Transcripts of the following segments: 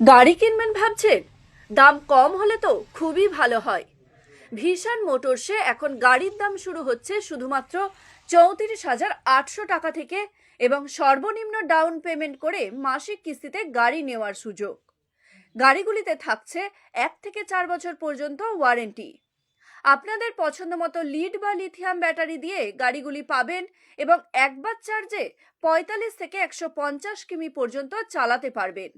গাড়ি কিনবেন ভাবছেন? দাম কম হলে তো খুবই ভালো হয়। ভিশন মোটরসে এখন গাড়ির দাম শুরু হচ্ছে শুধুমাত্র 34,800 টাকা থেকে এবং সর্বনিম্ন ডাউন পেমেন্ট করে মাসিক কিস্তিতে গাড়ি নেওয়ার সুযোগ। গাড়িগুলিতে থাকছে 1 থেকে 4 বছর পর্যন্ত ওয়ারেন্টি। আপনাদের পছন্দ মতো লিড বা লিথিয়াম ব্যাটারি দিয়ে গাড়িগুলি পাবেন এবং একবার চার্জে 45 থেকে 150 কিমি পর্যন্ত চালাতে পারবেন।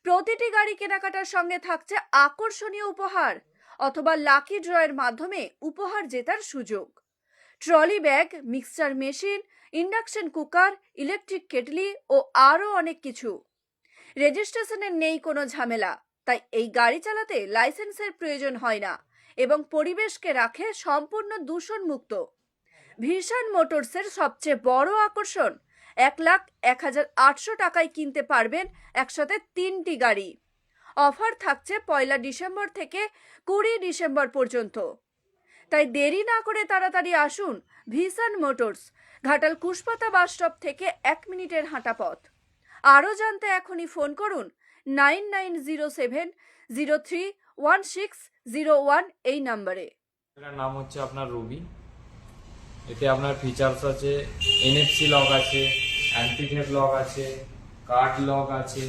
প্রতিটি গাড়ি কেনাকাটার সঙ্গে থাকছে আকর্ষণীয় উপহার অথবা লাকি ড্রয়ের মাধ্যমে উপহার জেতার সুযোগ। Trolley bag, mixture machine, induction cooker, electric kettle ও আরও অনেক কিছু। রেজিস্ট্রেশনের নেই কোনো ঝামেলা, তাই এই গাড়ি চালাতে লাইসেন্সের প্রয়োজন হয় না এবং পরিবেশকে রাখে সম্পূর্ণ দূষণমুক্ত। ভিশন মোটরসের সবচেয়ে বড় আকর্ষণ, 1,01,800 টাকায় কিনতে পারবেন একসাথে 3টি গাড়ি। অফার থাকছে 1 ডিসেম্বর থেকে 20 ডিসেম্বর পর্যন্ত। তাই দেরি না করে তাড়াতাড়ি আসুন Vision Motors, Ghatal Kushpata bus stop থেকে 1 মিনিটের হাঁটা পথ। আরও জানতে এখনই ফোন করুন 9907031601 এই নম্বরে। এটার নাম হচ্ছে আপনার রুবি। এতে আপনার ফিচার্স আছে, এনএফসি লক আছে, অ্যান্টি থেফট লক আছে, কার্ড লক আছে।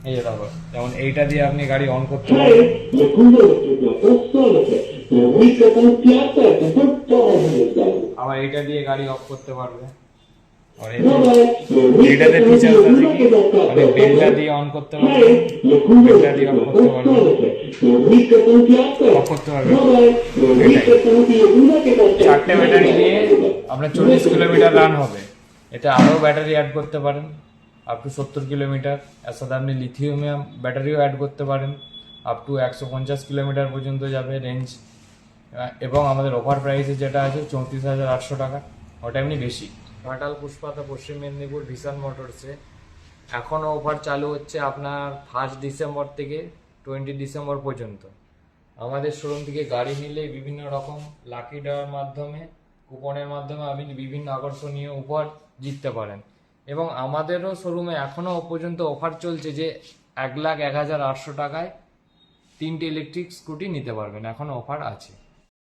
এই যে দেখো, যেমন এইটা দিয়ে আপনি গাড়ি অন করতে পারবেন। আবার এইটা দিয়ে গাড়ি অফ করতে পারবে। আর এটাতে ফিচার্স আছে কি, মানে বেলটা দিয়ে অন করতে পারবে, বেলটা দিয়ে অফ করতে পারবে, অফ করতে পারবে। চারটে ব্যাটারি দিয়ে আপনার 40 কিলোমিটার রান হবে। এটা আরও ব্যাটারি অ্যাড করতে পারেন আপ টু 70 কিলোমিটার। এর সাথে আপনি লিথিয়াম ব্যাটারিও অ্যাড করতে পারেন, আপ টু 150 কিলোমিটার পর্যন্ত যাবে রেঞ্জ। এবং আমাদের অফার প্রাইসে যেটা আছে 34,800 টাকা, ওটা এমনি বেশি। ঘাটাল পুষ্পাতা পশ্চিম মেদিনীপুর ভিশন মোটরসে এখনও অফার চালু হচ্ছে আপনার 1 ডিসেম্বর থেকে 20 ডিসেম্বর পর্যন্ত। আমাদের শোরুম থেকে গাড়ি নিলে বিভিন্ন রকম লাকি ড্রয়ের মাধ্যমে, কুপনের মাধ্যমে আপনি বিভিন্ন আকর্ষণীয় উপহার জিততে পারেন। এবং আমাদেরও শোরুমে এখনও পর্যন্ত অফার চলছে যে 1,01,800 টাকায় 3টে ইলেকট্রিক স্কুটি নিতে পারবেন, এখনও অফার আছে।